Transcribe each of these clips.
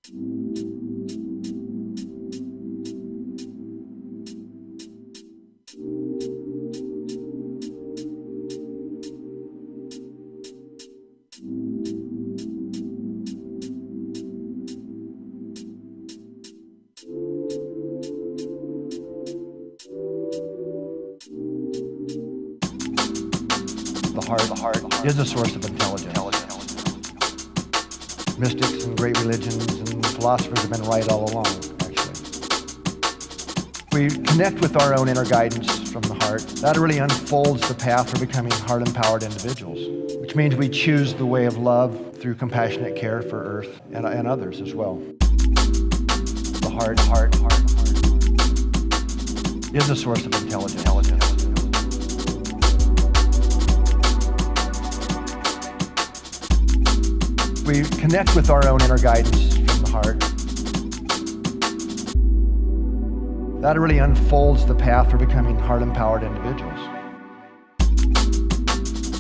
The heart is a source of intelligence. Mystics and great religions and philosophers have been right all along, actually. We connect with our own inner guidance from the heart. That really unfolds the path for becoming heart-empowered individuals, which means we choose the way of love through compassionate care for Earth and others as well. The heart is a source of intelligence. We connect with our own inner guidance from the heart. That really unfolds the path for becoming heart-empowered individuals.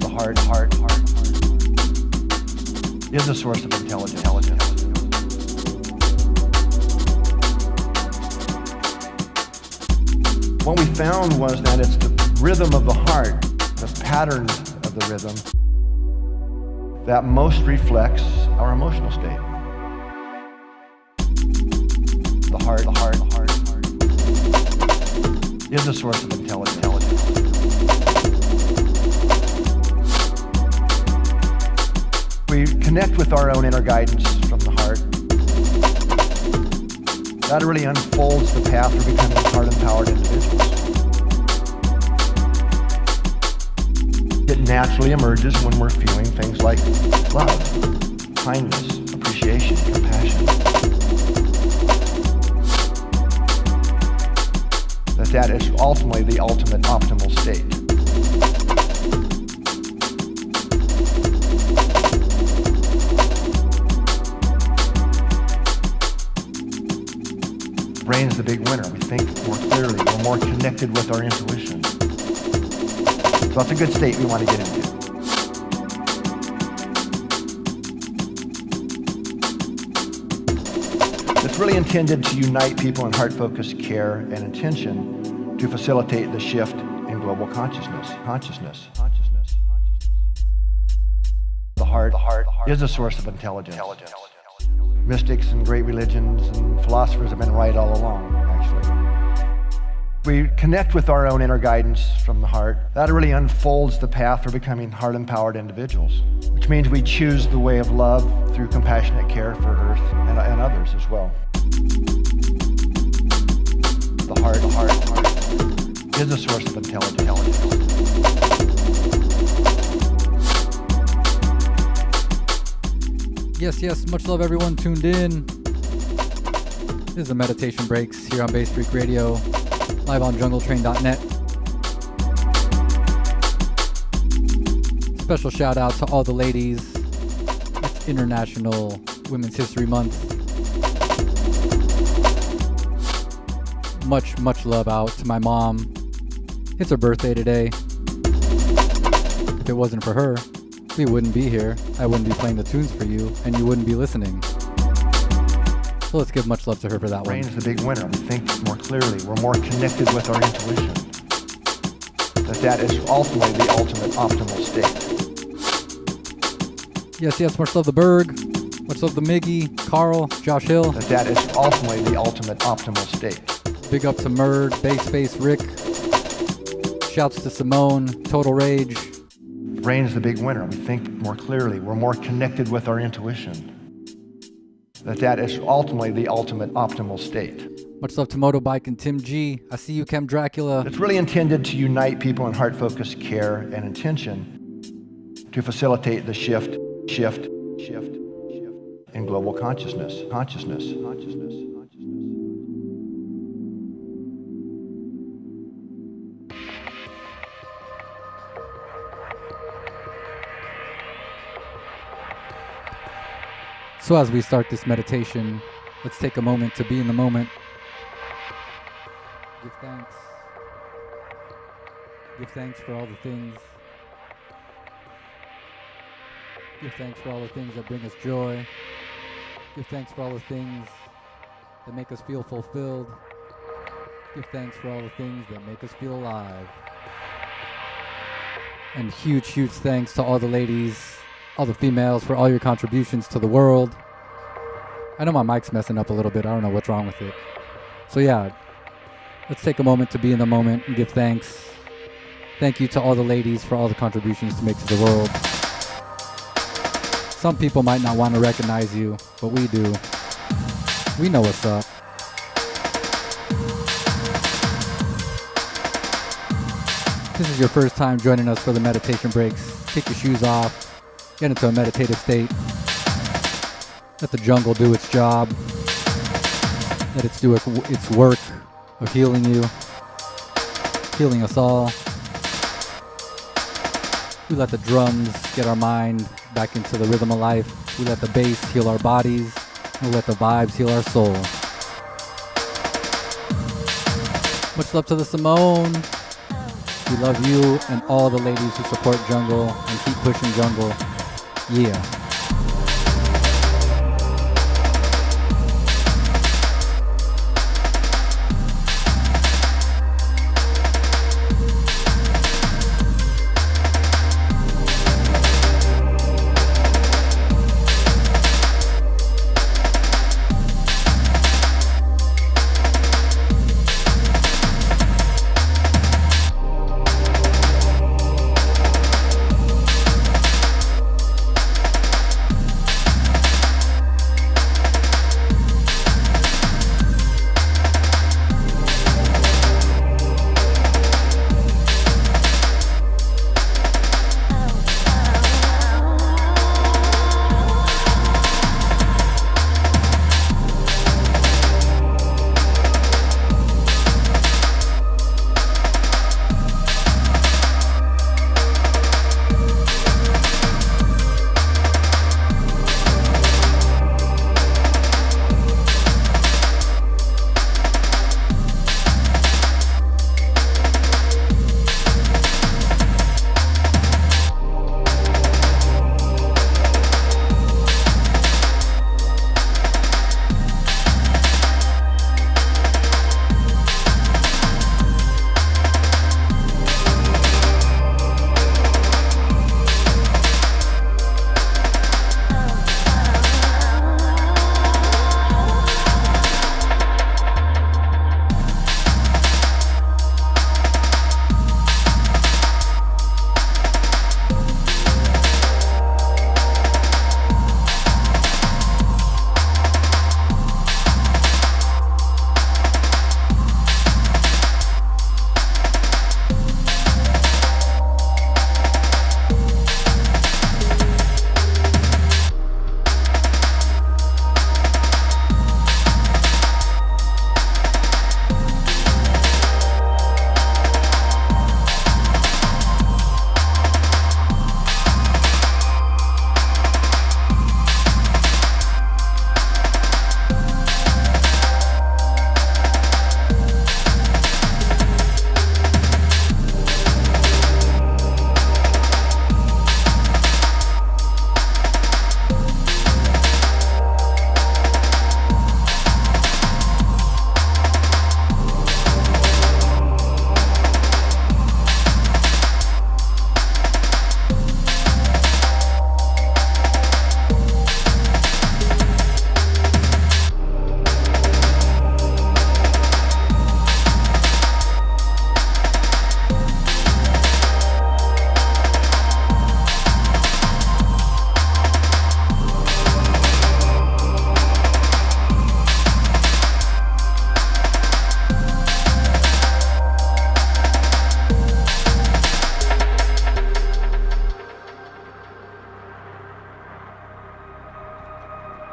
The heart is a source of intelligence. What we found was that it's the rhythm of the heart, the patterns of the rhythm, that most reflects our emotional state. The heart is a source of intelligence. We connect with our own inner guidance from the heart. That really unfolds the path for becoming heart-empowered individuals. It naturally emerges when we're feeling things like love, kindness, appreciation, compassion. That is ultimately the ultimate optimal state. Brain's the big winner. We think more clearly. We're more connected with our intuition. So that's a good state we want to get into. It's really intended to unite people in heart-focused care and intention to facilitate the shift in global consciousness. The heart is a source of intelligence. Mystics and great religions and philosophers have been right all along, actually. We connect with our own inner guidance from the heart. That really unfolds the path for becoming heart-empowered individuals, which means we choose the way of love through compassionate care for Earth and others as well. The heart is a source of intelligence. Yes, much love everyone tuned in. This is the Meditation Breaks here on Bass Freak Radio, live on jungletrain.net. Special shout out to all the ladies. It's International Women's History Month. Much love out to my mom. It's her birthday today. If it wasn't for her, we wouldn't be here. I wouldn't be playing the tunes for you, and you wouldn't be listening. So let's give much love to her for that one. Brain's the big winner. We think more clearly. We're more connected with our intuition. That is ultimately the ultimate optimal state. Yes, much love the Berg. Much love the Miggy, Carl, Josh Hill. That is ultimately the ultimate optimal state. Big up to Murd, Bassface Rick. Shouts to Simone, Total Rage. Brain's the big winner. We think more clearly. We're more connected with our intuition. That is ultimately the ultimate optimal state. Much love to Motobike and Tim G. I see you, Chem Dracula. It's really intended to unite people in heart-focused care and intention to facilitate the shift in global consciousness. So as we start this meditation, let's take a moment to be in the moment. Give thanks. Give thanks for all the things. Give thanks for all the things that bring us joy. Give thanks for all the things that make us feel fulfilled. Give thanks for all the things that make us feel alive. And huge, huge thanks to all the ladies, all the females for all your contributions to the world. I know my mic's messing up a little bit. I don't know what's wrong with it. So yeah, let's take a moment to be in the moment and give thanks. Thank you to all the ladies for all the contributions to make to the world. Some people might not want to recognize you, but we do. We know what's up. If this is your first time joining us for the meditation breaks, take your shoes off, get into a meditative state. Let the jungle do its job. Let it do its work of healing you, healing us all. We let the drums get our mind back into the rhythm of life. We let the bass heal our bodies. We let the vibes heal our soul. Much love to the Simone. We love you and all the ladies who support Jungle and keep pushing Jungle. Yeah.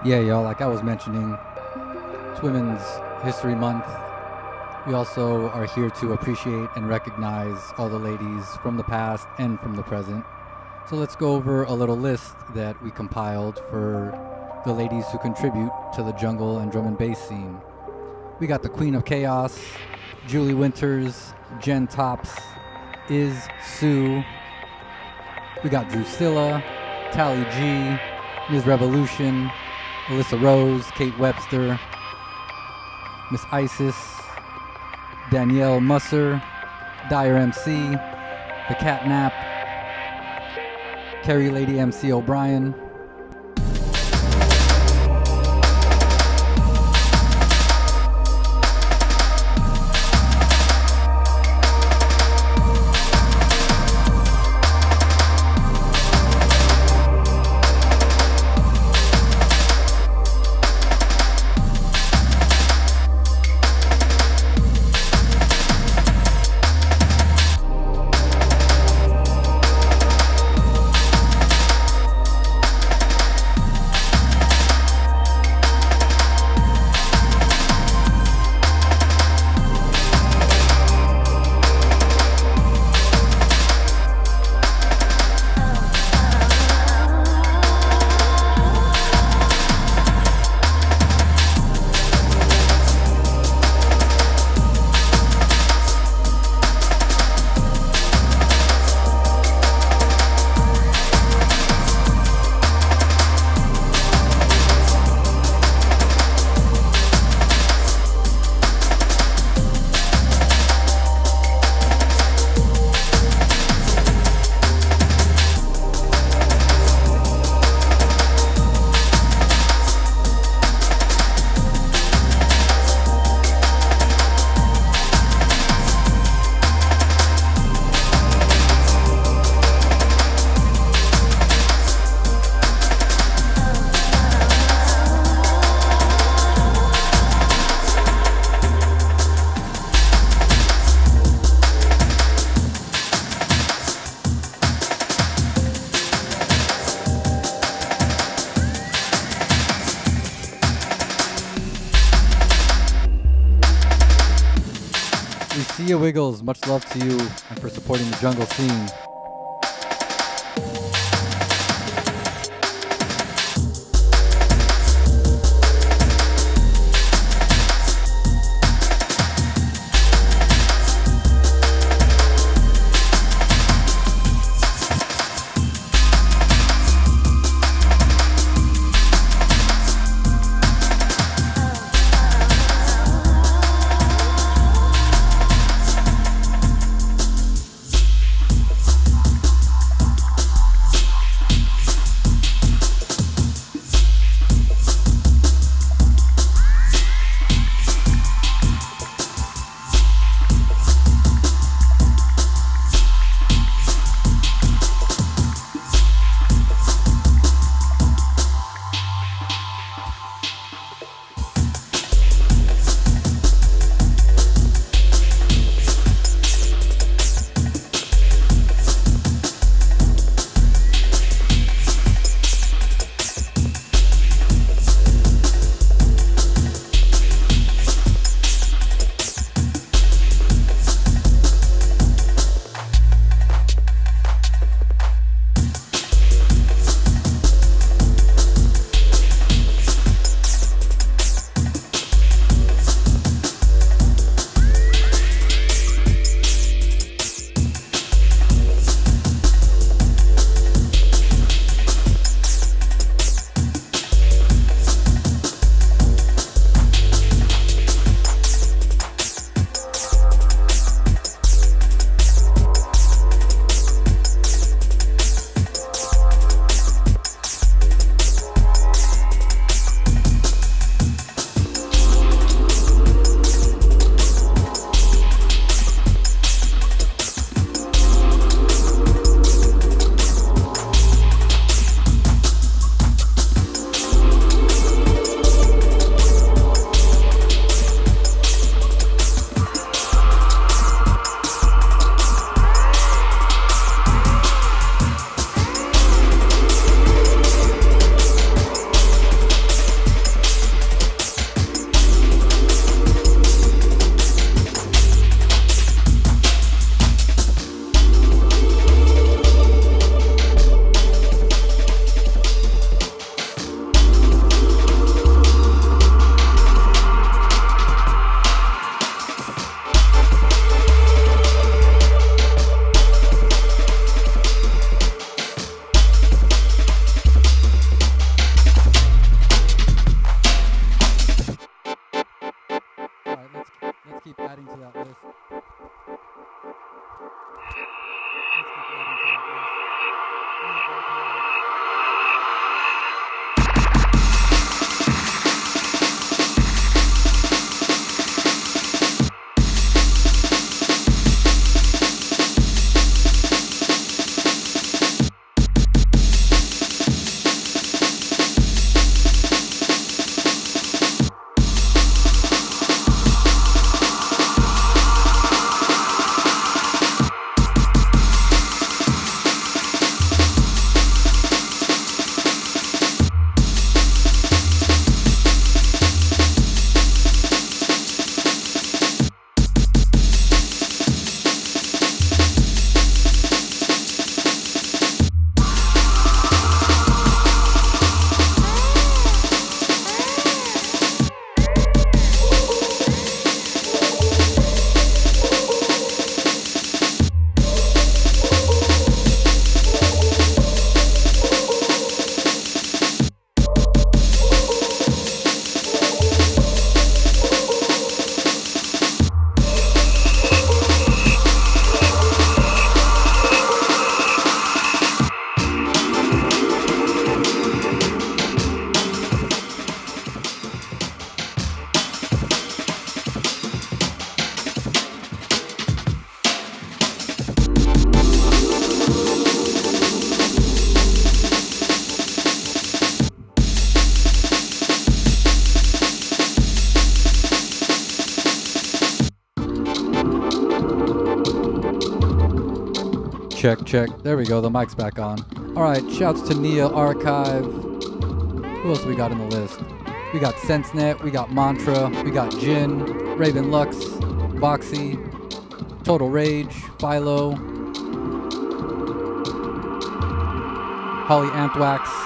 Yeah, y'all, like I was mentioning, it's Women's History Month. We also are here to appreciate and recognize all the ladies from the past and from the present. So let's go over a little list that we compiled for the ladies who contribute to the jungle and drum and bass scene. We got the Queen of Chaos, Julie Winters, Jen Tops, Iz Sue. We got Drusilla, Tally G, Ms. Revolution, Alyssa Rose, Kate Webster, Miss Isis, Danielle Musser, Dyer MC, The Catnap, Carrie Lady MC O'Brien, Sia Wiggles, much love to you and for supporting the jungle scene. Check, check. There we go. The mic's back on. All right. Shouts to Nia Archive. Who else we got in the list? We got SenseNet. We got Mantra. We got Jin, Raven Lux, Voxy, Total Rage, Philo, Holly Antwax.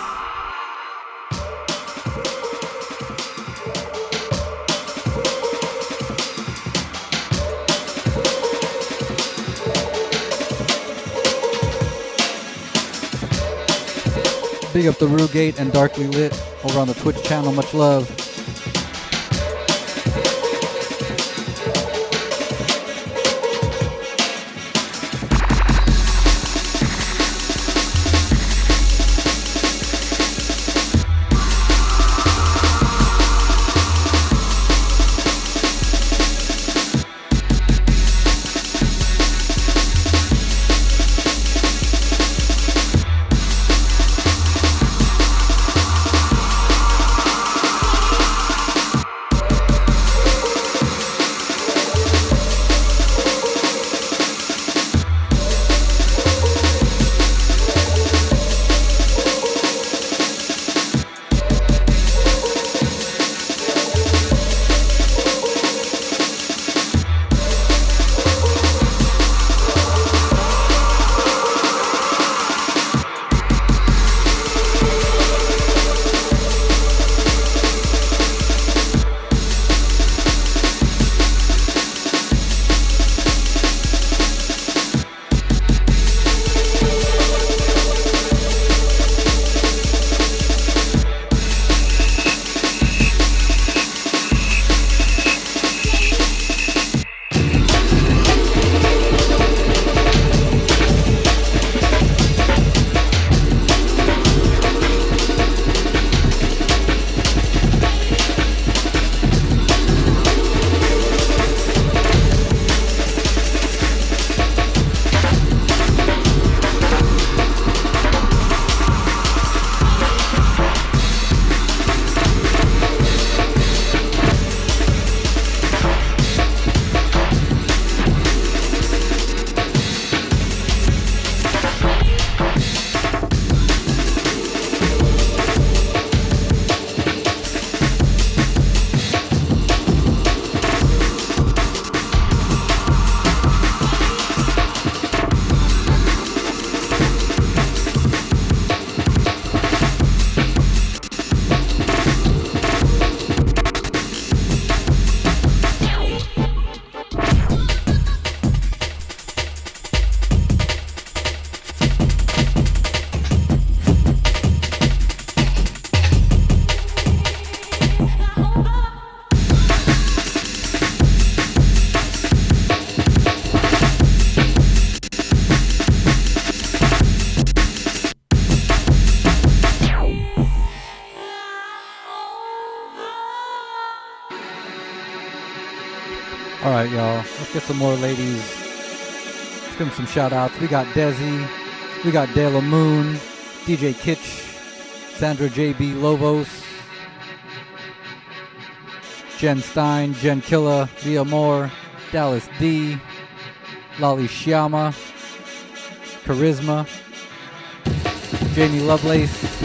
Big up the Rugate and Darkly Lit over on the Twitch channel. Much love. All right, y'all. Let's get some more ladies. Let's give them some shout outs. We got Desi. We got De La Moon. DJ Kitsch. Sandra JB Lobos. Jen Stein. Jen Killa. Leah Moore. Dallas D. Lolly Shyama. Charisma. Jamie Lovelace.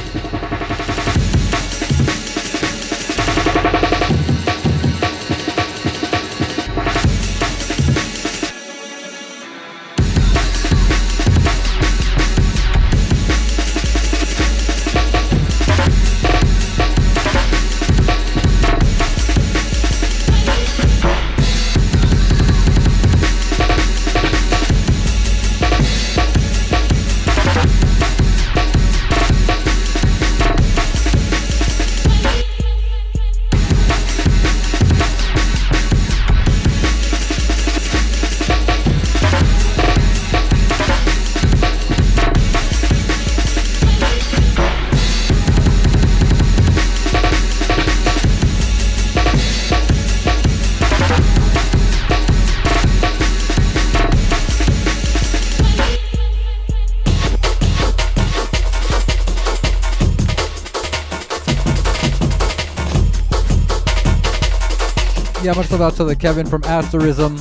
Yeah, much love out to the Kevin from Asterism.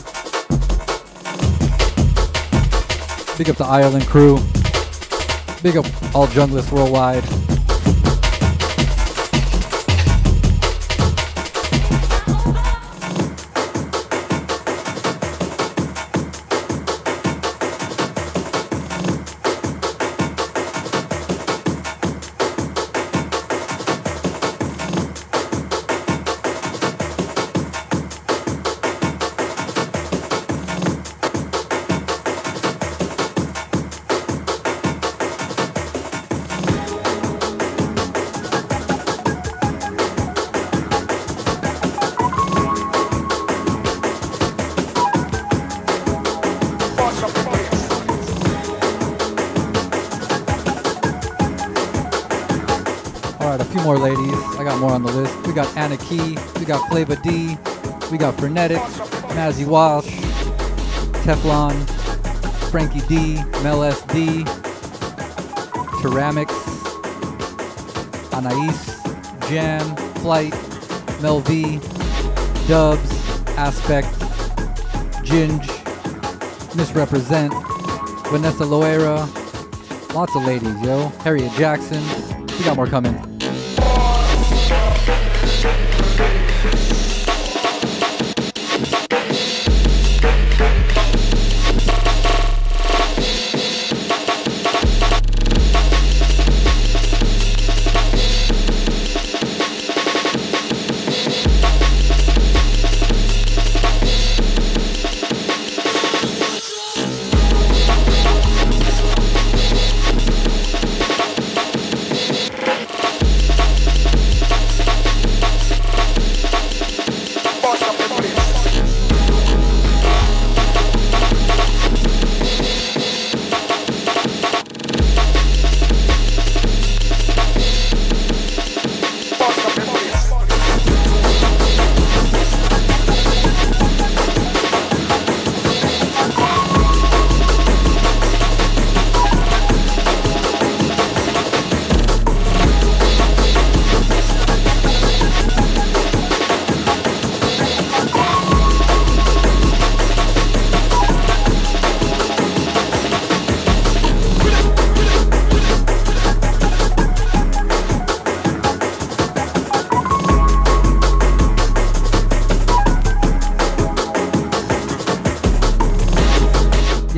Big up the Ireland crew. Big up all junglists worldwide. Alright, a few more ladies. I got more on the list. We got Anna Key, we got Flavor D, we got Frenetic, Mazzy Walsh, Teflon, Frankie D, Mel SD, Ceramics, Anais, Jan, Flight, Mel V, Dubs, Aspect, Ginge, Misrepresent, Vanessa Loera, lots of ladies, yo. Harriet Jackson. We got more coming.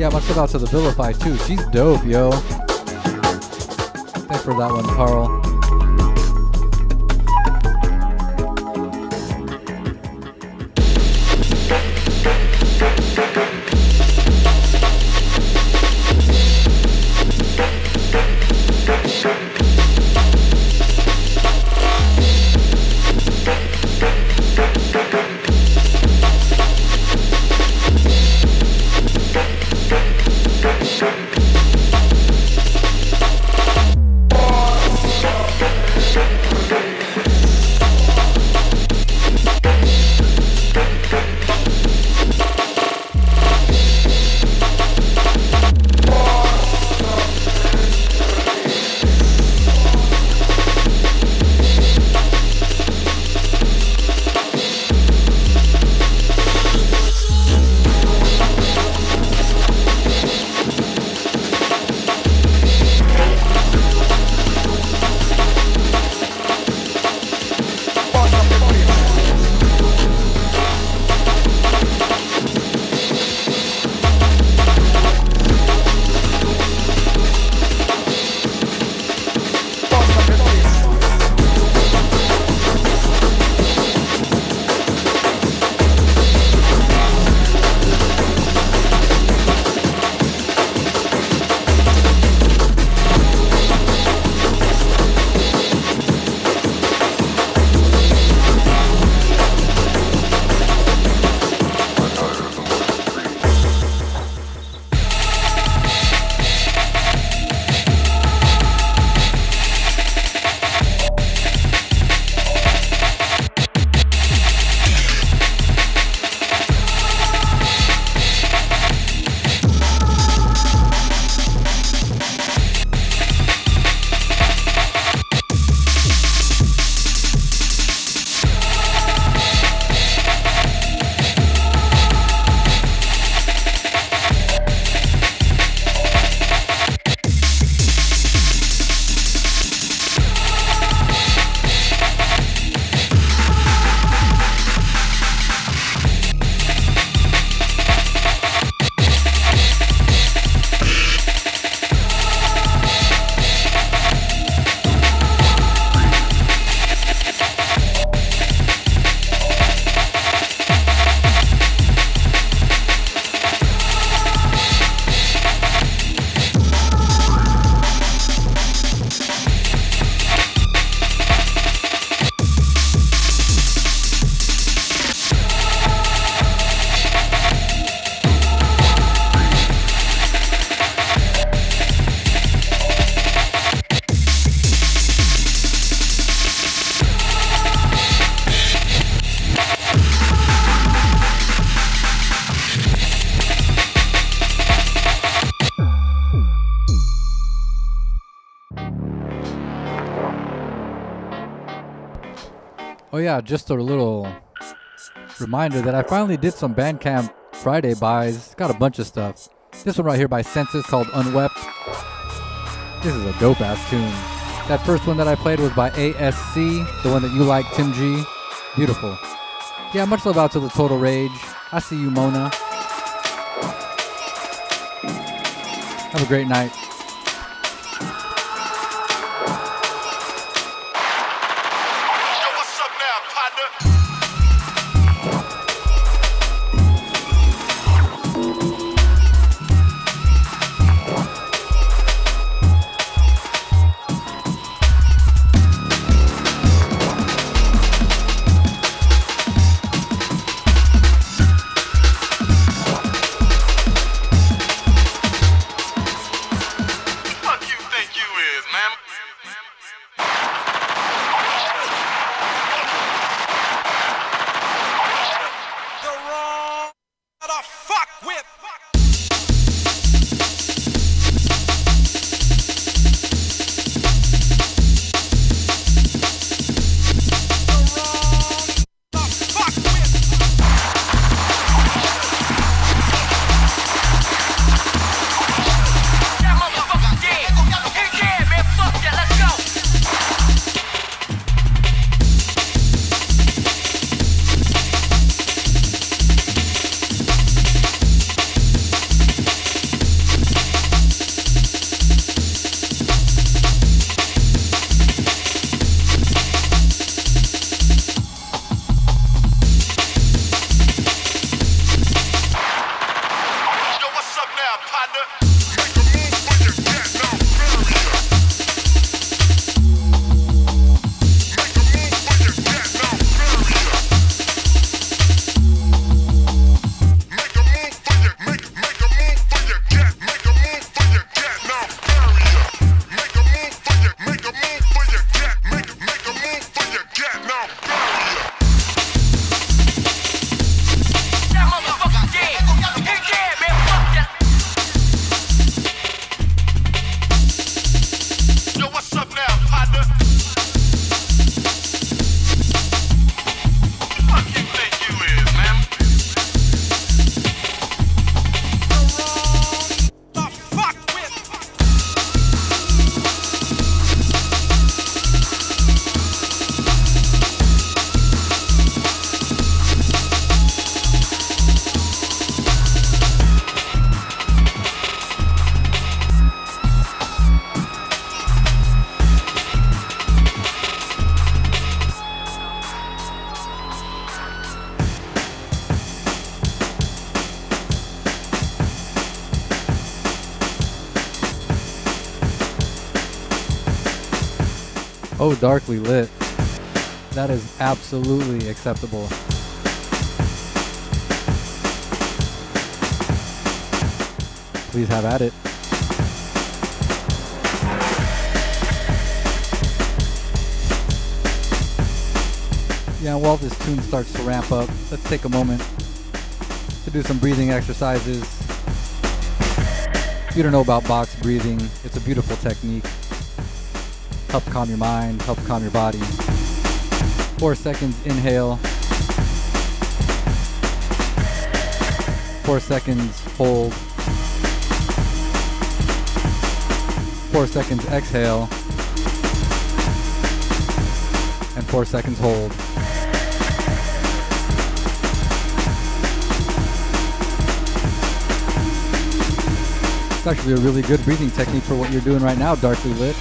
Yeah, much shout out to the Vilify too. She's dope, yo. Thanks for that one, Carl. Oh yeah, just a little reminder that I finally did some Bandcamp Friday buys. Got a bunch of stuff. This one right here by Census called Unwept. This is a dope ass tune. That first one that I played was by ASC, the one that you like, Tim G. Beautiful. Yeah, much love out to the Total Rage. I see you, Mona. Have a great night. Oh, darkly lit. That is absolutely acceptable. Please have at it. Yeah, while this tune starts to ramp up, let's take a moment to do some breathing exercises. If you don't know about box breathing, it's a beautiful technique. Helps calm your mind, helps calm your body. 4 seconds inhale. 4 seconds hold. 4 seconds exhale. And 4 seconds hold. It's actually a really good breathing technique for what you're doing right now, darkly lit.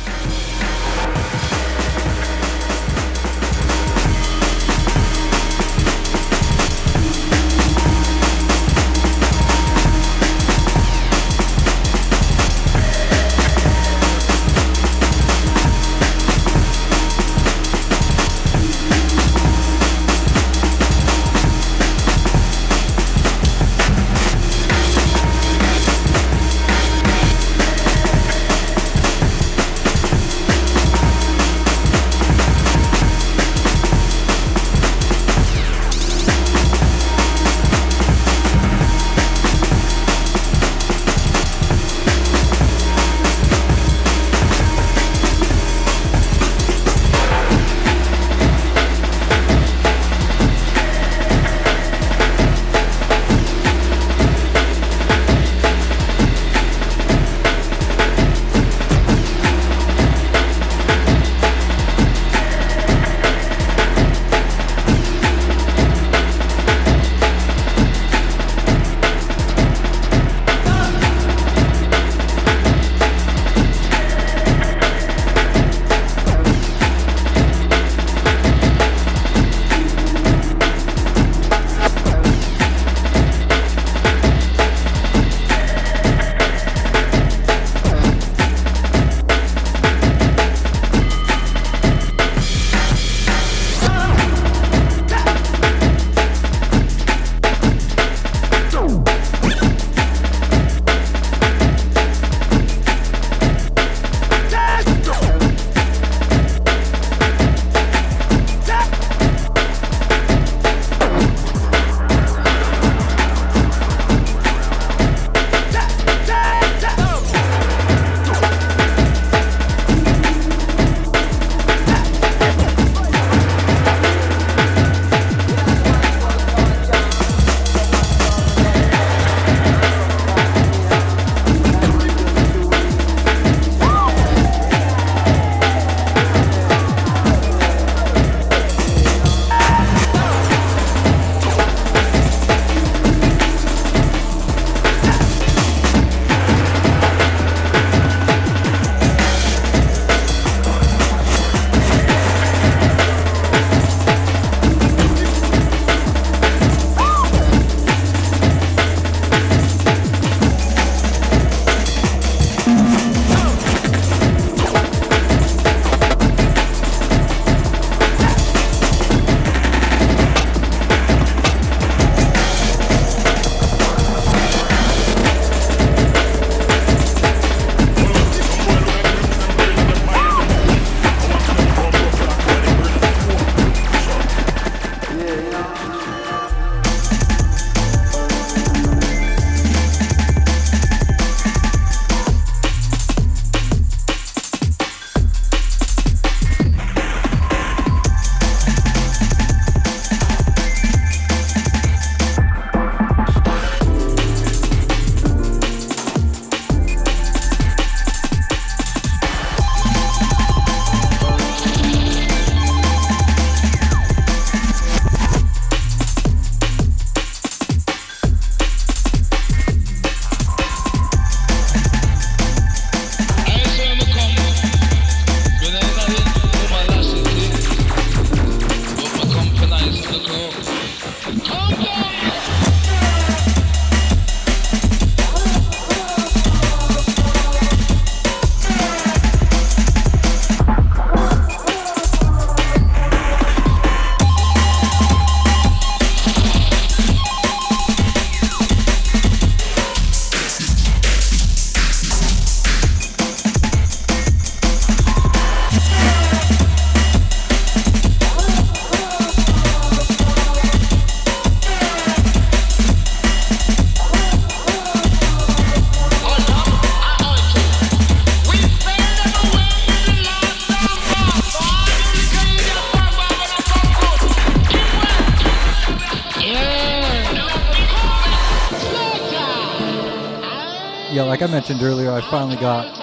like I mentioned earlier, I finally got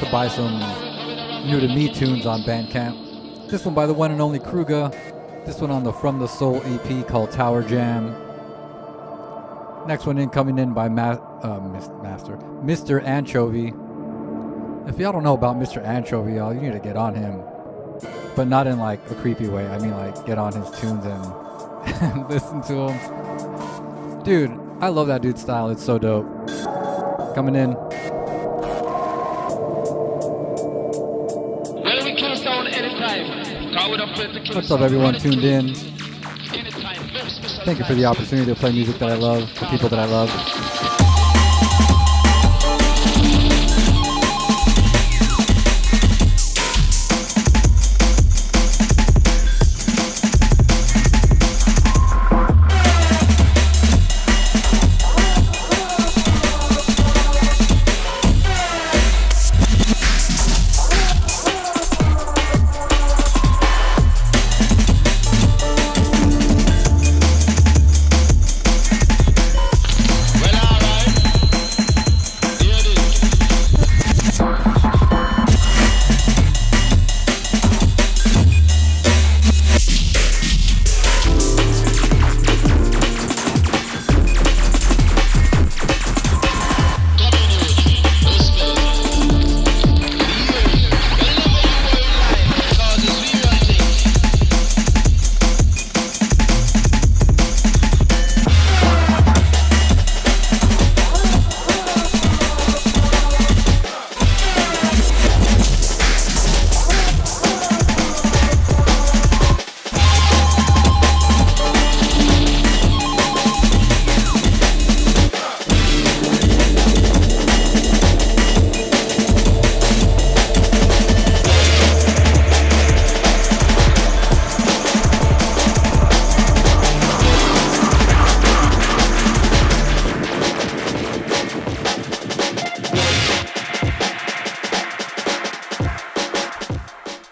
to buy some new to me tunes on Bandcamp. This one by the one and only Kruger. This one on the From the Soul EP called Tower Jam. Next one in coming in by Mr. Anchovy. If y'all don't know about Mr. Anchovy, y'all, you need to get on him. But not in like a creepy way. I mean like get on his tunes and listen to him. Dude, I love that dude's style. It's so dope. Coming in. Well, we close down anytime. What's up, everyone tuned in? Thank you for the opportunity to play music that I love, for people that I love.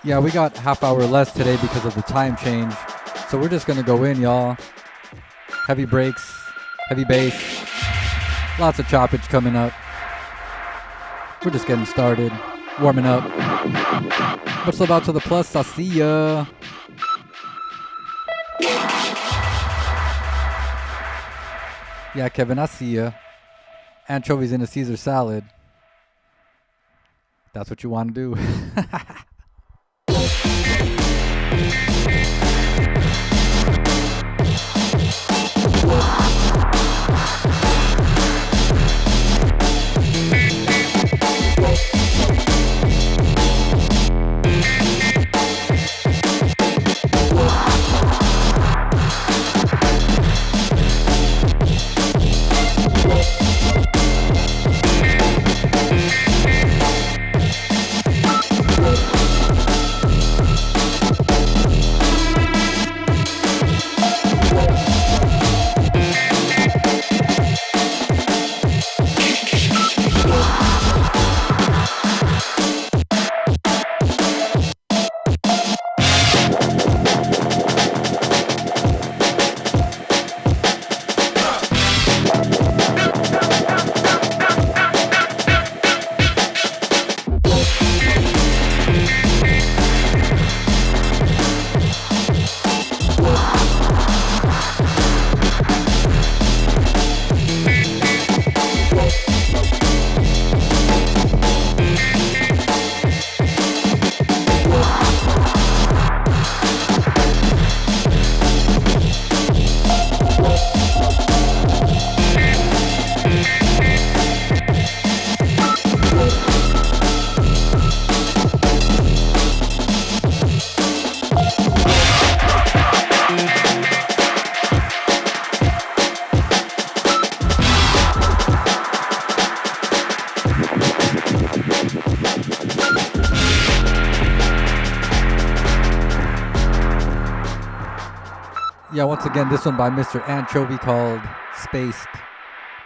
Yeah, we got half hour less today because of the time change. So we're just gonna go in, y'all. Heavy breaks, heavy bass, lots of choppage coming up. We're just getting started, warming up. Much love out to the plus, I'll see ya. Yeah, Kevin, I see ya. Anchovies in a Caesar salad. That's what you want to do. Yeah, once again, this one by Mr. Anchovy called Spaced.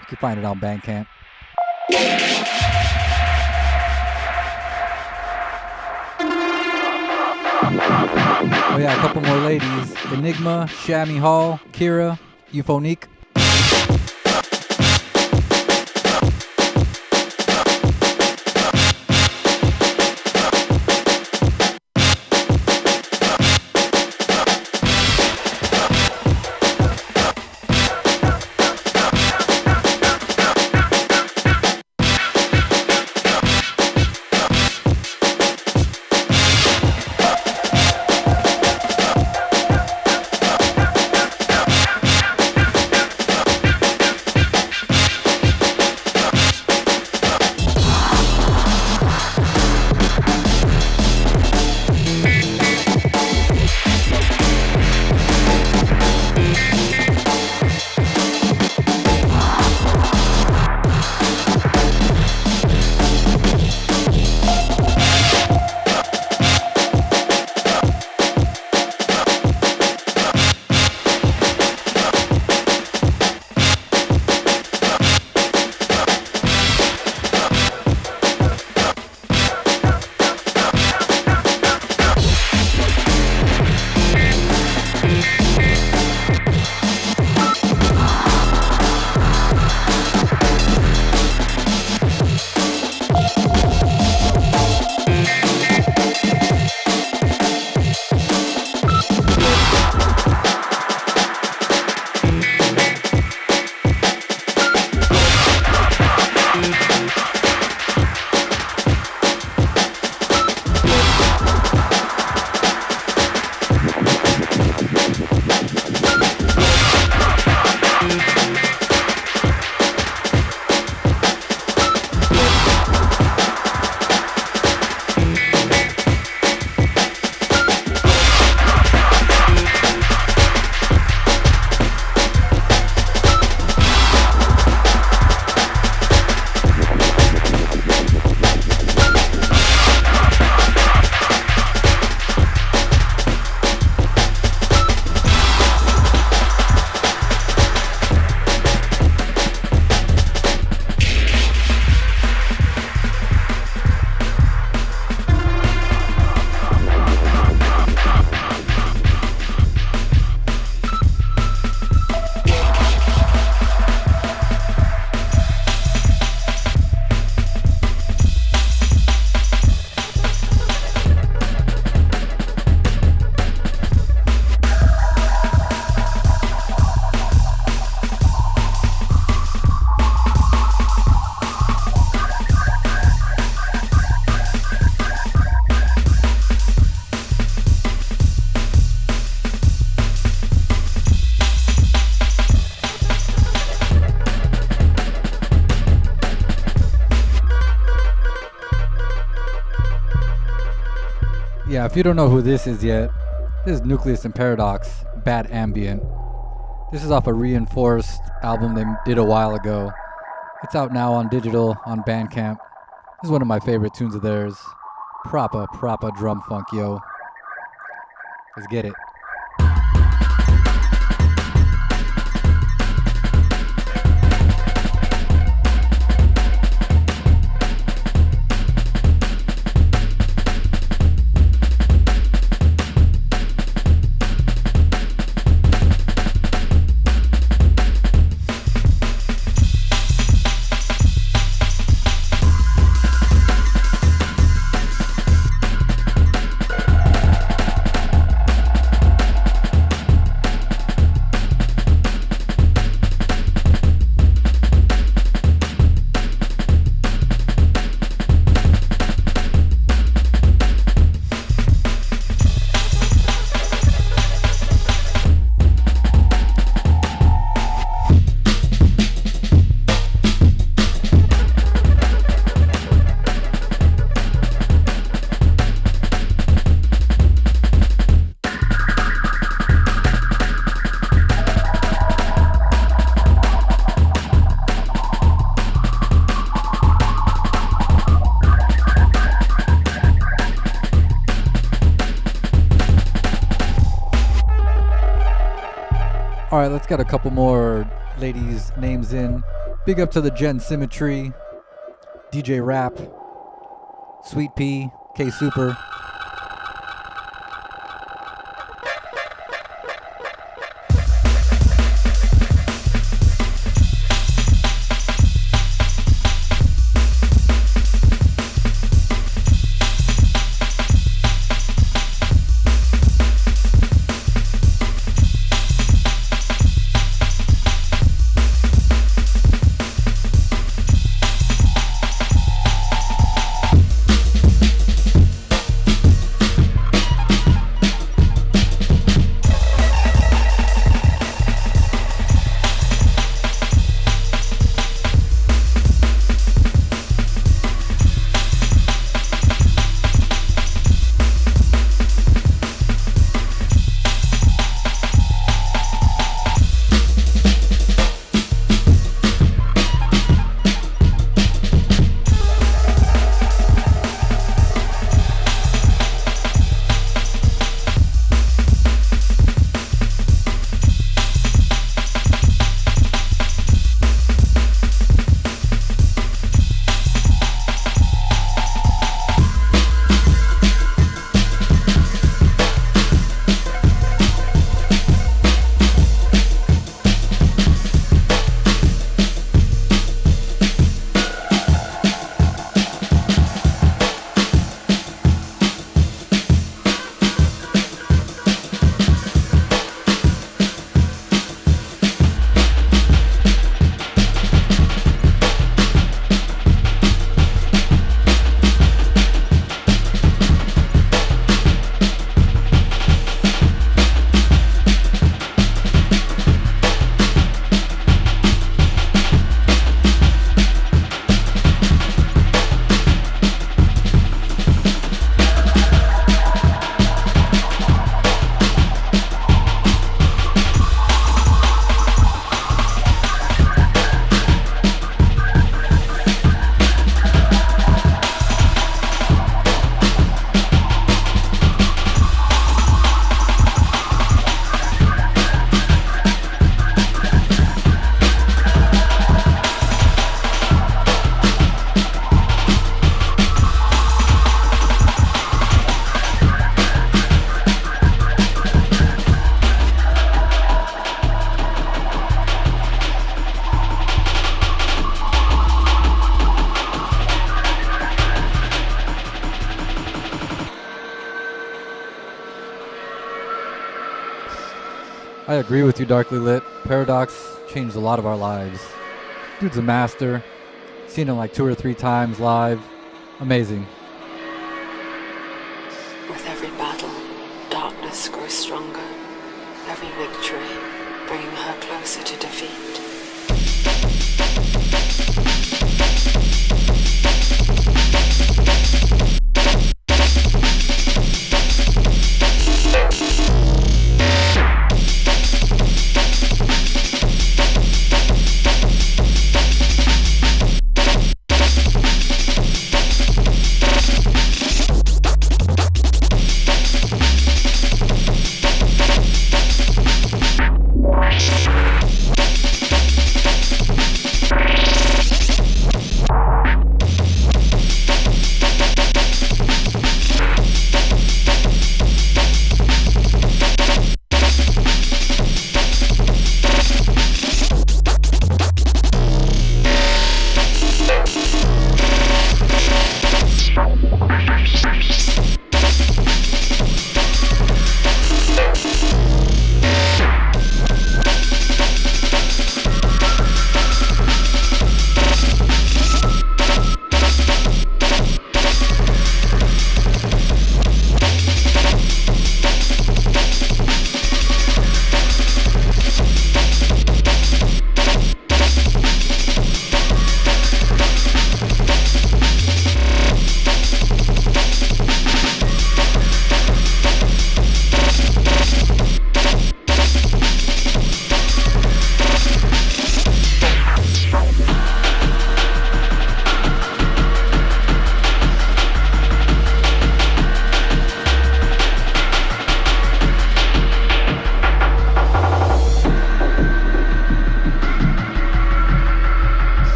You can find it on Bandcamp. Oh yeah, a couple more ladies. Enigma, Shammy Hall, Kira, Euphonique. Yeah, if you don't know who this is yet, this is Nucleus and Paradox, Bad Ambient. This is off a Reinforced album they did a while ago. It's out now on digital, on Bandcamp. This is one of my favorite tunes of theirs. Proper drum funk, yo. Let's get it. Alright, let's get a couple more ladies' names in. Big up to the Gen Symmetry, DJ Rap, Sweet Pea, K Super. I agree with you, Darkly Lit. Paradox changed a lot of our lives. Dude's a master. Seen him like 2 or 3 times live. Amazing. With every battle, darkness grows stronger. Every victory, bringing her closer to defeat.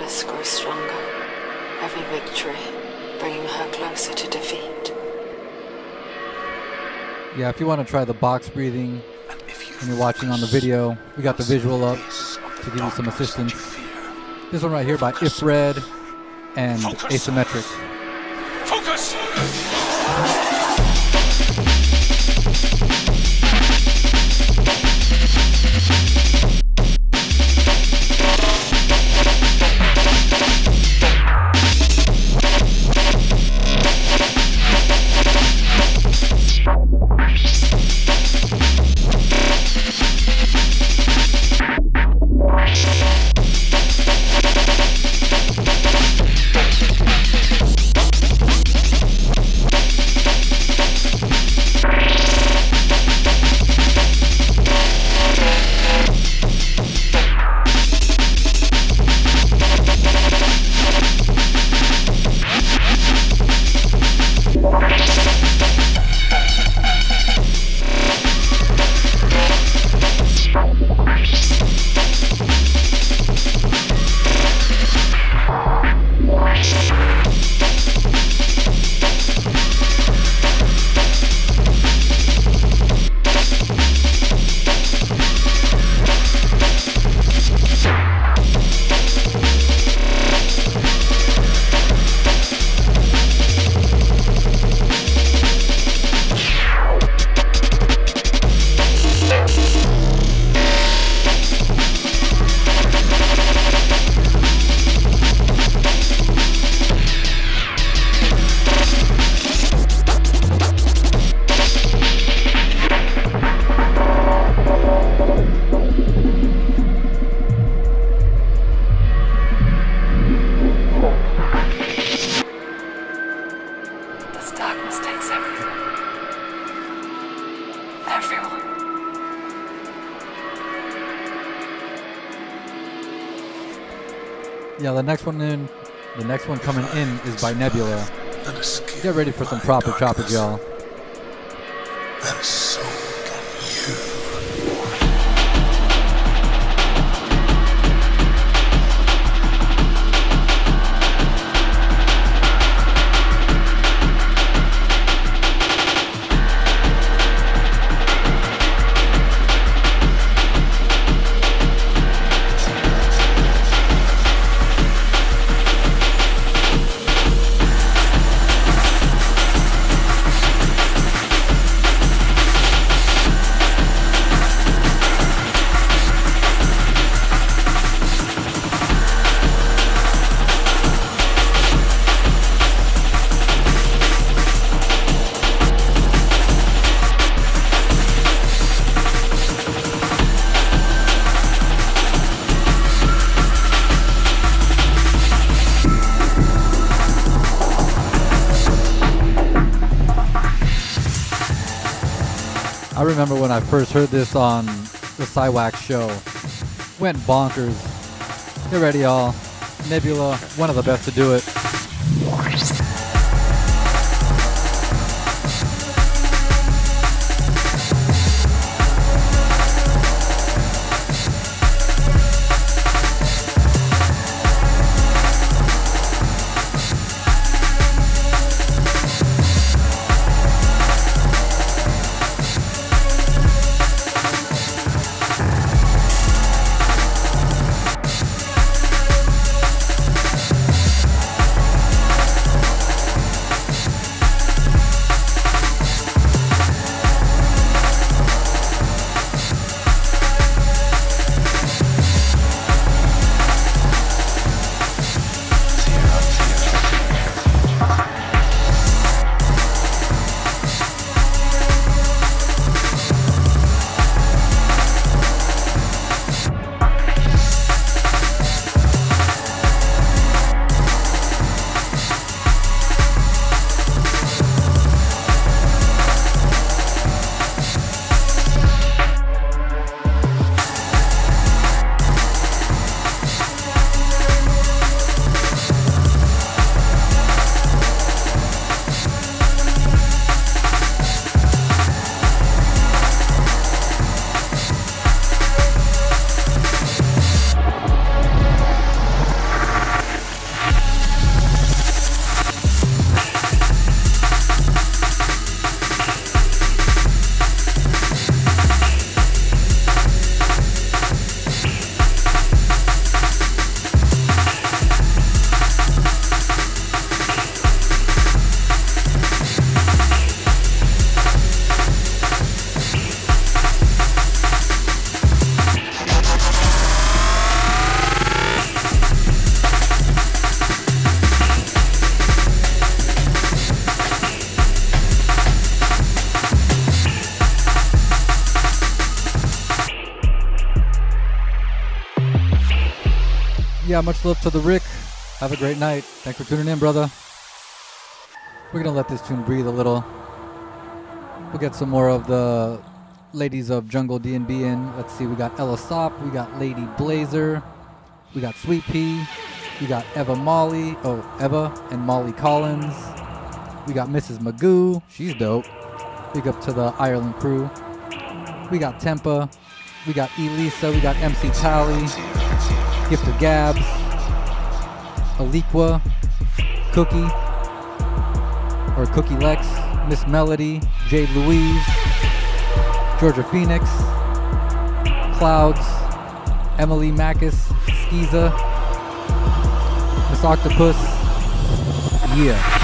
darkness grows stronger, every victory bringing her closer to defeat. Yeah, if you want to try the box breathing and you're watching on the video, we got the visual up to give you some assistance. This one right here by Ifred and Asymmetric. Focus! Yeah, the next one coming in is by Nebula. Get ready for some proper choppage, y'all. And so can you. I remember when I first heard this on the Cywax show. Went bonkers. Get ready, y'all. Nebula, one of the best to do it. Yeah, much love to the Rick. Have a great night. Thanks for tuning in, brother. We're going to let this tune breathe a little. We'll get some more of the ladies of Jungle D&B in. Let's see, we got Ella Sop, we got Lady Blazer, we got Sweet Pea, we got Eva and Molly Collins. We got Mrs. Magoo, she's dope. Big up to the Ireland crew. We got Tempa, we got Elisa, we got MC Tally, Gift of Gabs, Aliqua, Cookie, or Cookie Lex, Miss Melody, Jade Louise, Georgia Phoenix, Clouds, Emily Mackus, Skiza, Miss Octopus, yeah.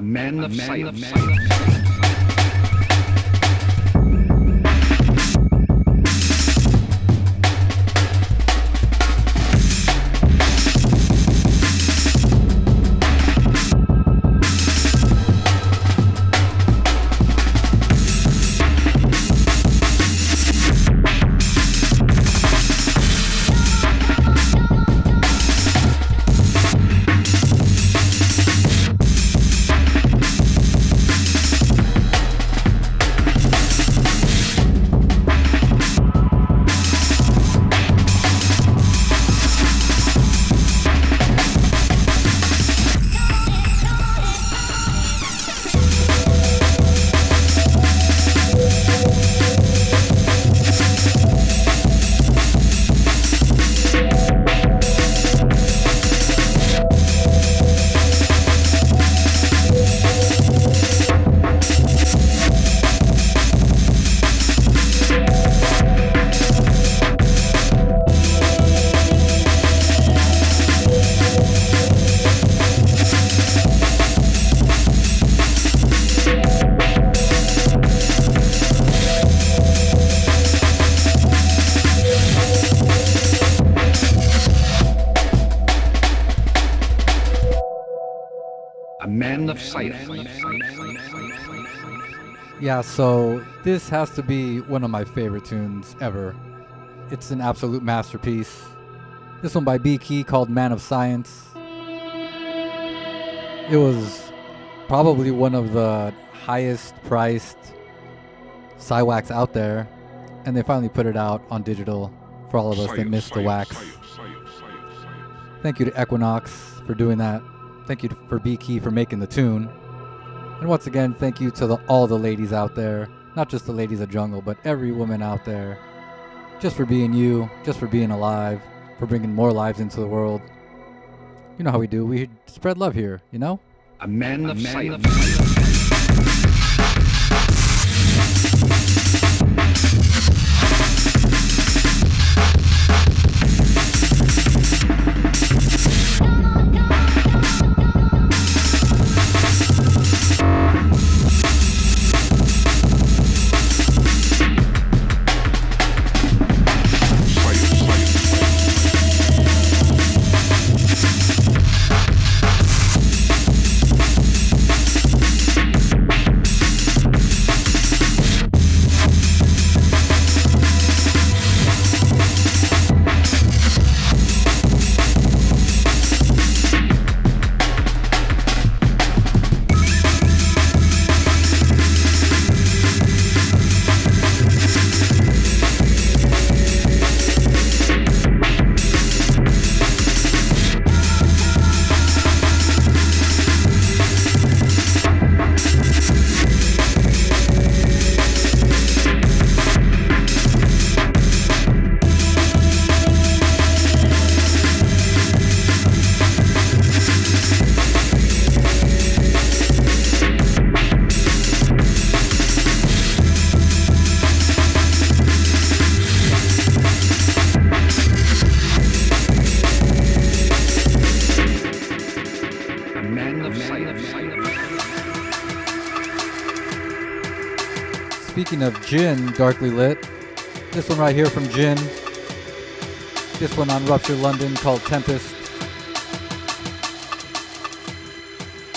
man of science. A man of science. Yeah, so this has to be one of my favorite tunes ever. It's an absolute masterpiece. This one by B Key called Man of Science. It was probably one of the highest priced Psywax out there, and they finally put it out on digital for all of us that missed the wax. Thank you to Equinox for doing that. Thank you for B Key for making the tune. And once again, thank you to all the ladies out there, not just the ladies of jungle, but every woman out there, just for being you, just for being alive, for bringing more lives into the world. You know how we do. We spread love here, you know? A man of science. Speaking of Gin, Darkly Lit, this one right here from Gin. This one on Rupture London called Tempest.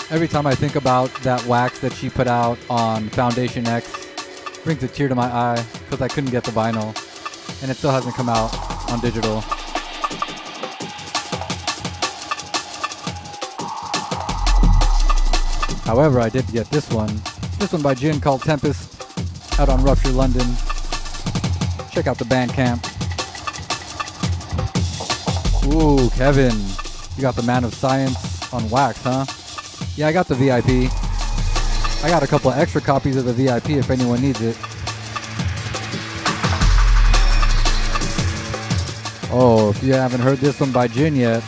Every time I think about that wax that she put out on Foundation X, brings a tear to my eye because I couldn't get the vinyl, and it still hasn't come out on digital. However, I did get this one by Gin called Tempest, out on Rupture London. Check out the Bandcamp. Ooh, Kevin, you got the Man of Science on wax, huh? Yeah, I got the VIP. I got a couple of extra copies of the VIP if anyone needs it. Oh, if you haven't heard this one by Gin yet,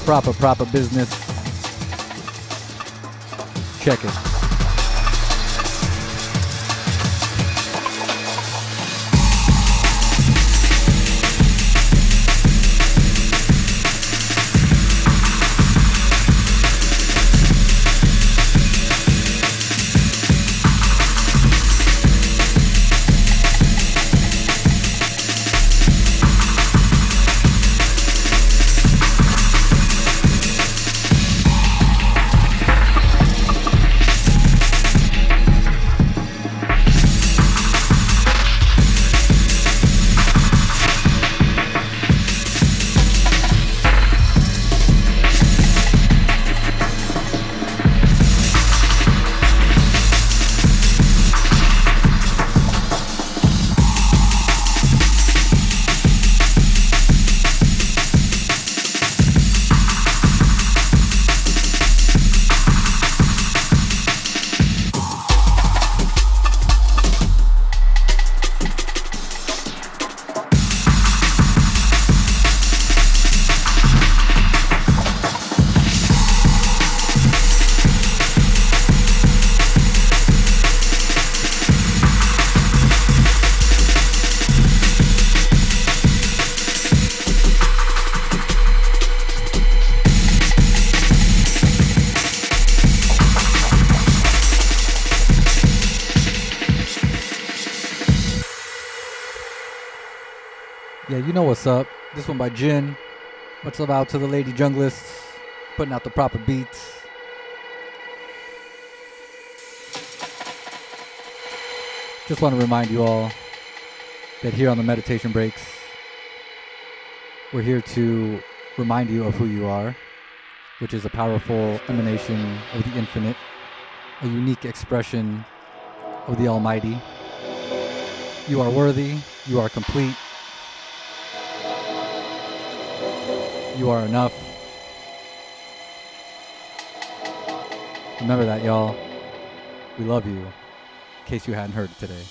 proper business. Check it. Yeah, you know what's up. This one by Jin. What's up out to the lady junglists? putting out the proper beats. Just want to remind you all that here on the Meditation Breaks, we're here to remind you of who you are, which is a powerful emanation of the infinite, a unique expression of the Almighty. You are worthy, you are complete, you are enough. Remember that, y'all. We love you, in case you hadn't heard it today.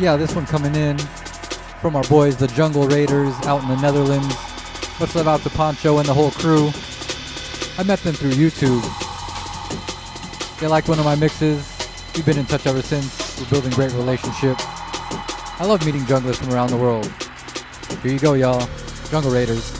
Yeah, this one coming in from our boys, the Jungle Raiders, out in the Netherlands. Much love out to Poncho and the whole crew. I met them through YouTube. They liked one of my mixes. We've been in touch ever since. We're building a great relationship. I love meeting junglers from around the world. Here you go, y'all. Jungle Raiders.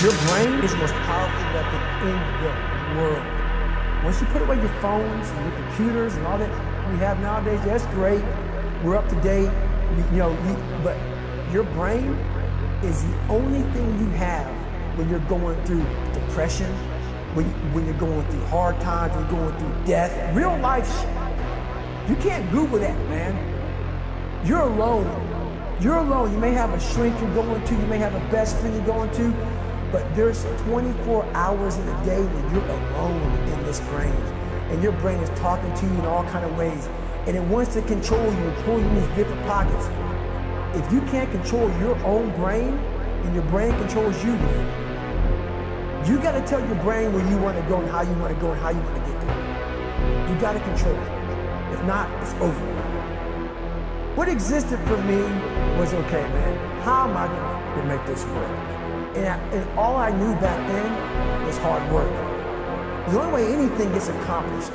Your brain is the most powerful weapon in the world. Once you put away your phones and your computers and all that we have nowadays, that's great. We're up to date, but your brain is the only thing you have when you're going through depression, when you're going through hard times, when you're going through death, real life shit. You can't Google that, man. You're alone. You're alone. You may have a shrink you're going to, you may have a best friend you're going to, but there's 24 hours in a day when you're alone in this brain. And your brain is talking to you in all kind of ways. And it wants to control you and pull you in these different pockets. If you can't control your own brain, and your brain controls you, you gotta tell your brain where you wanna go and how you wanna go and how you wanna get there. You gotta control it. If not, it's over. What existed for me was, okay, man, how am I gonna make this work? And all I knew back then was hard work. The only way anything gets accomplished.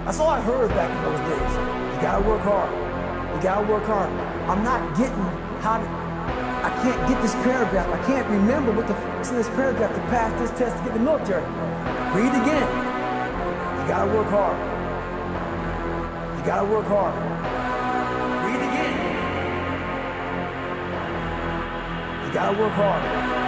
That's all I heard back in those days. You gotta work hard. You gotta work hard. I'm not getting I can't get this paragraph. I can't remember what the f***'s in this paragraph to pass this test to get in the military. Read again. You gotta work hard. You gotta work hard. Read again. You gotta work hard.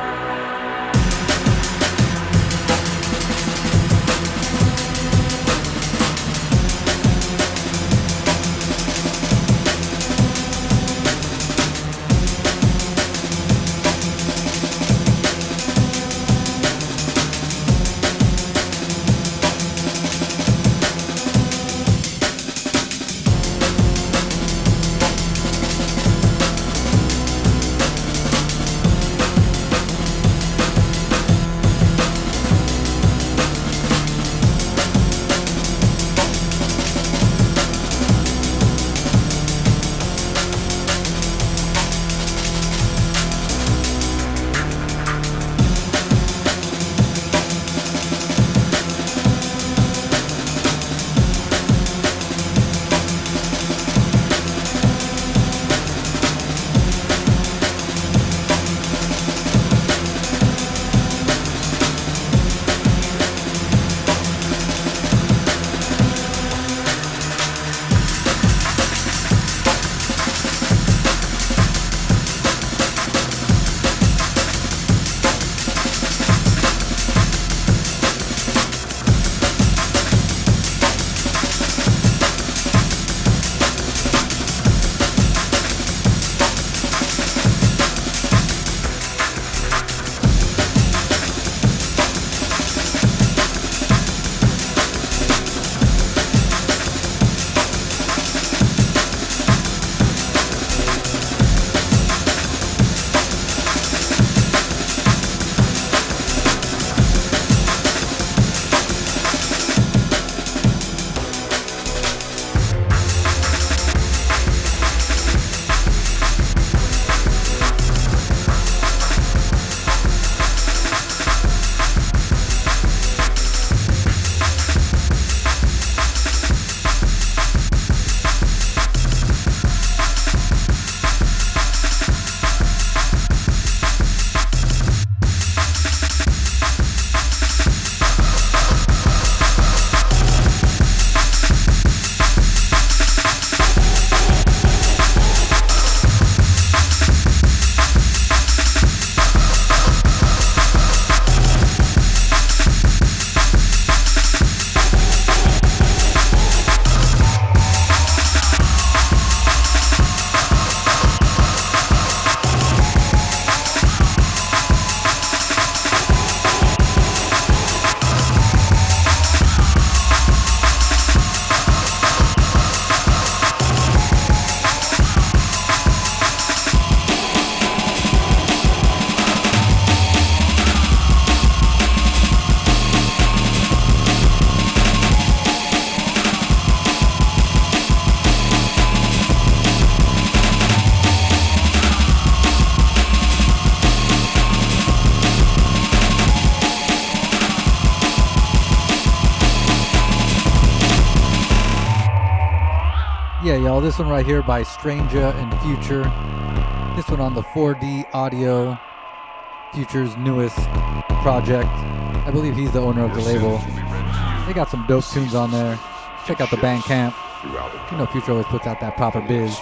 Yeah, y'all, this one right here by Stranger and Future. This one on the 4D Audio, Future's newest project. I believe he's the owner of the label. They got some dope tunes on there. Check out the Bandcamp. You know Future always puts out that proper biz.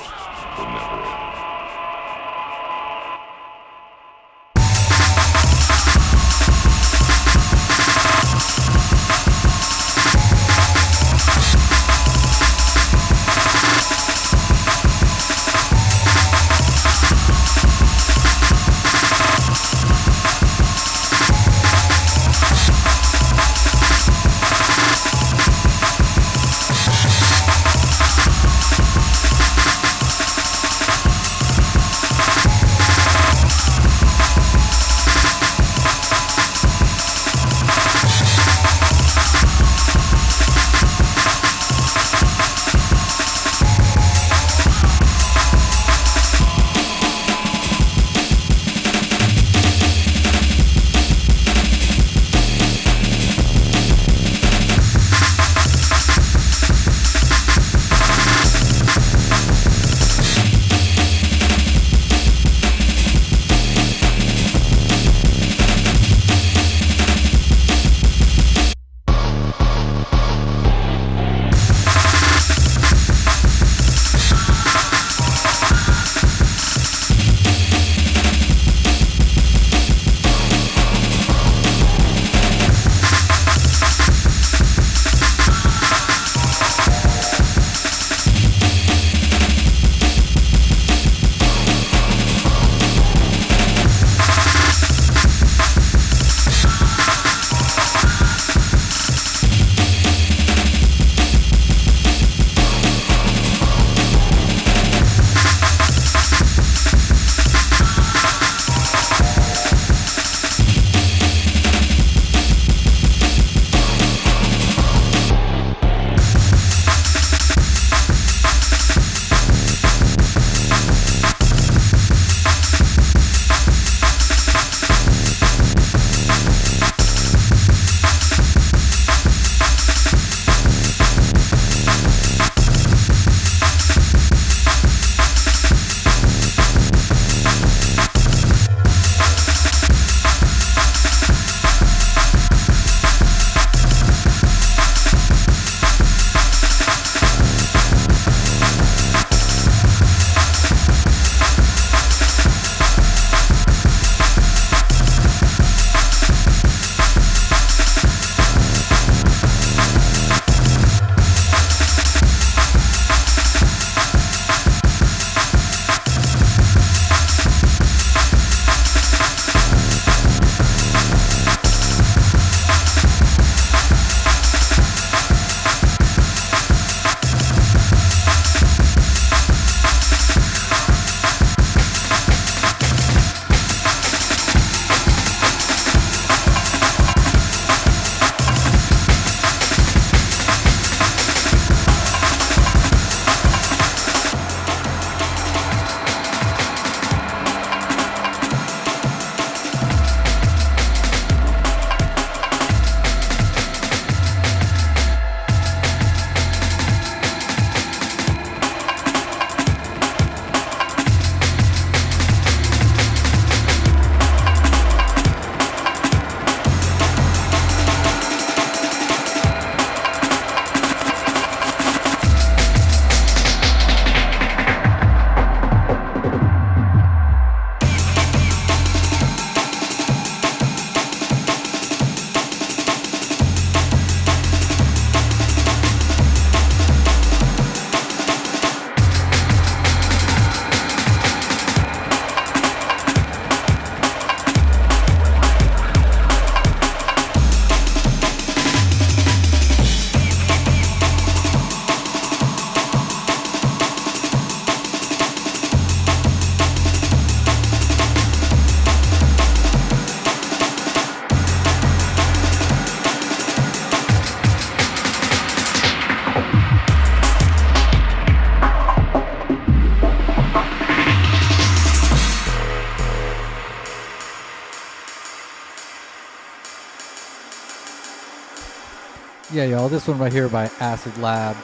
Yeah, y'all, this one right here by Acid Lab.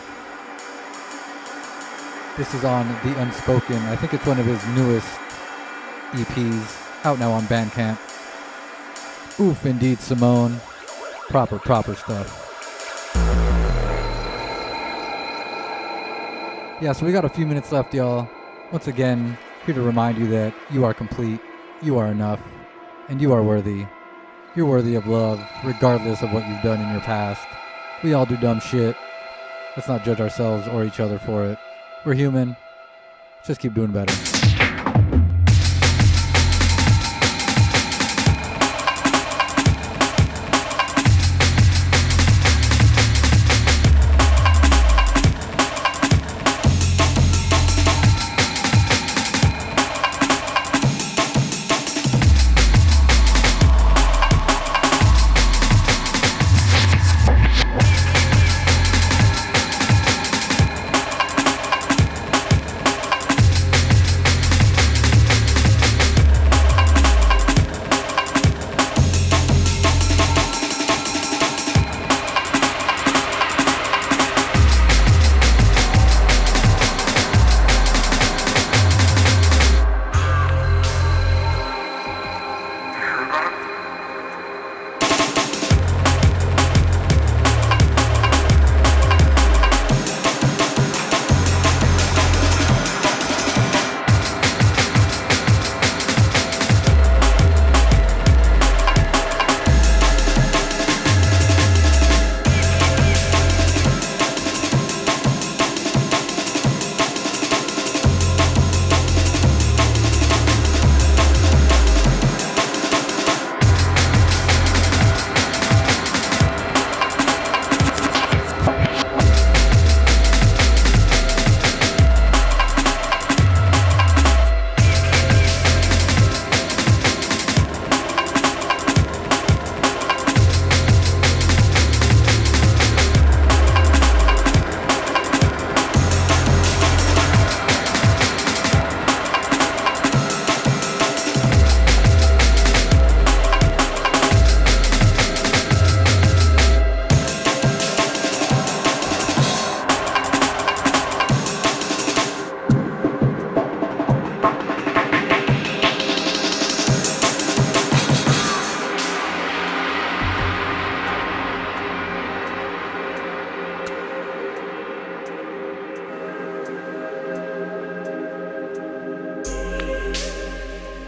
This is on The Unspoken. I think it's one of his newest EPs, out now on Bandcamp. Oof, indeed, Simone. Proper stuff. Yeah, so we got a few minutes left, y'all. Once again, here to remind you that you are complete, you are enough, and you are worthy. You're worthy of love, regardless of what you've done in your past. We all do dumb shit. Let's not judge ourselves or each other for it. We're human. Just keep doing better.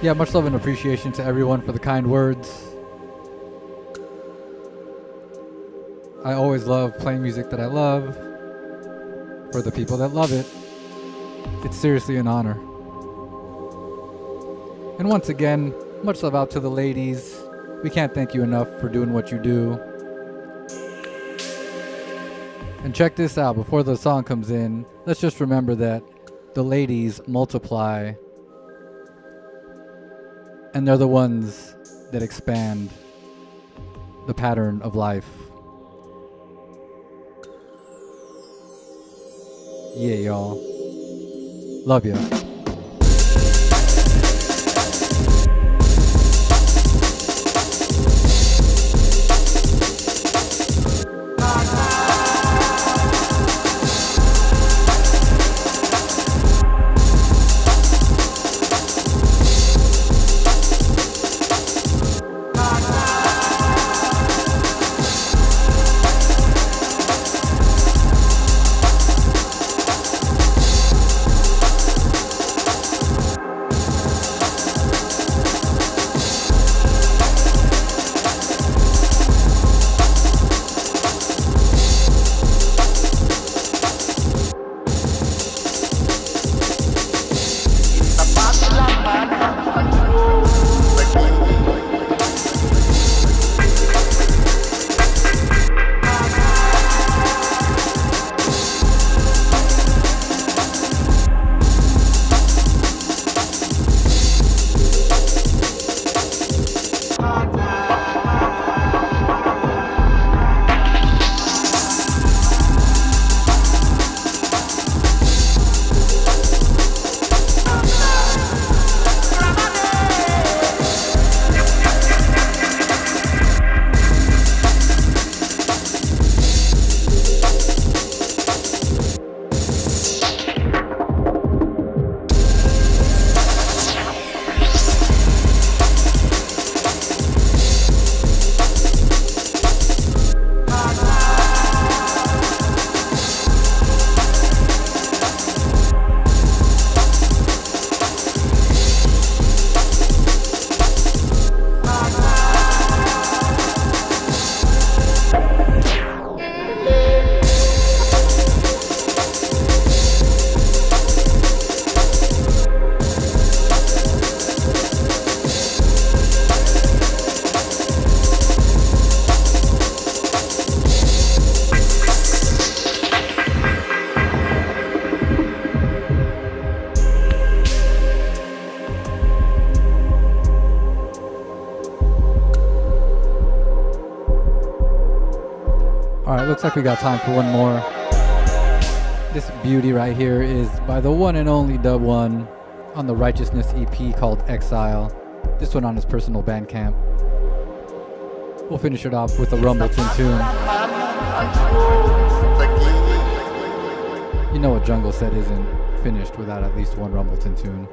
Yeah, much love and appreciation to everyone for the kind words. I always love playing music that I love for the people that love it. It's seriously an honor. And once again, much love out to the ladies. We can't thank you enough for doing what you do. And check this out, before the song comes in, let's just remember that the ladies multiply, and they're the ones that expand the pattern of life. Yeah, y'all. Love ya. Alright, looks like we got time for one more. This beauty right here is by the one and only Dub One on the Righteousness EP called Exile. This one on his personal Bandcamp. We'll finish it off with a Rumbleton tune. You know what Jungle Set isn't finished without at least one Rumbleton tune.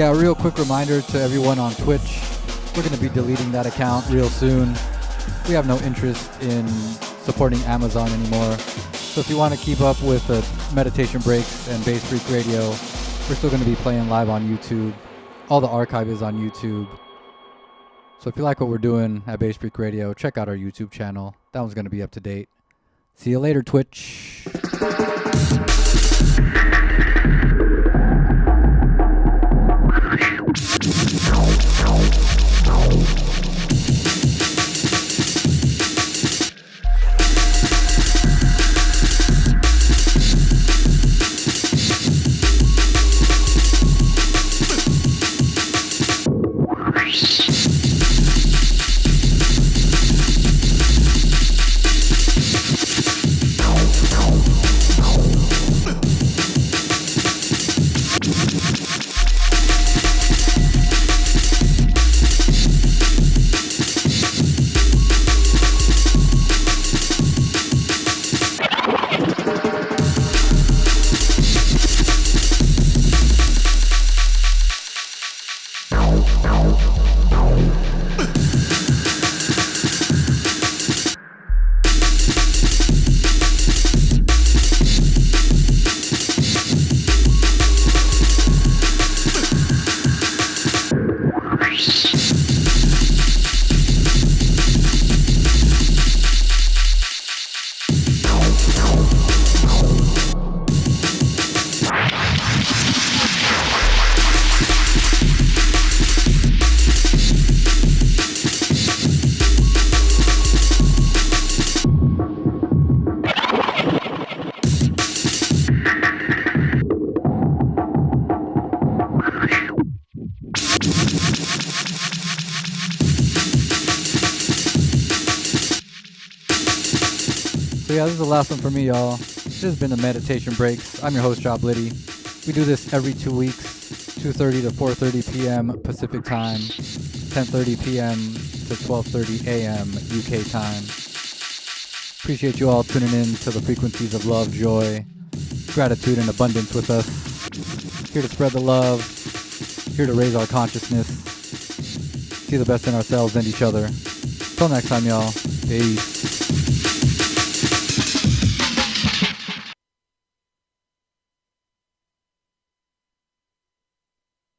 Yeah, real quick reminder to everyone on Twitch. We're going to be deleting that account real soon. We have no interest in supporting Amazon anymore. So if you want to keep up with the Meditation Breaks and Bass Freak Radio, we're still going to be playing live on YouTube. All the archive is on YouTube. So if you like what we're doing at Bass Freak Radio, check out our YouTube channel. That one's going to be up to date. See you later, Twitch. So yeah, this is the last one for me, y'all. This has been the Meditation Breaks. I'm your host, Jah Bliddie. We do this every 2 weeks, 2:30 to 4:30 p.m. Pacific Time, 10:30 p.m. to 12:30 a.m. UK time. Appreciate you all tuning in to the frequencies of love, joy, gratitude, and abundance with us. Here to spread the love, here to raise our consciousness, see the best in ourselves and each other. Till next time, y'all. Peace.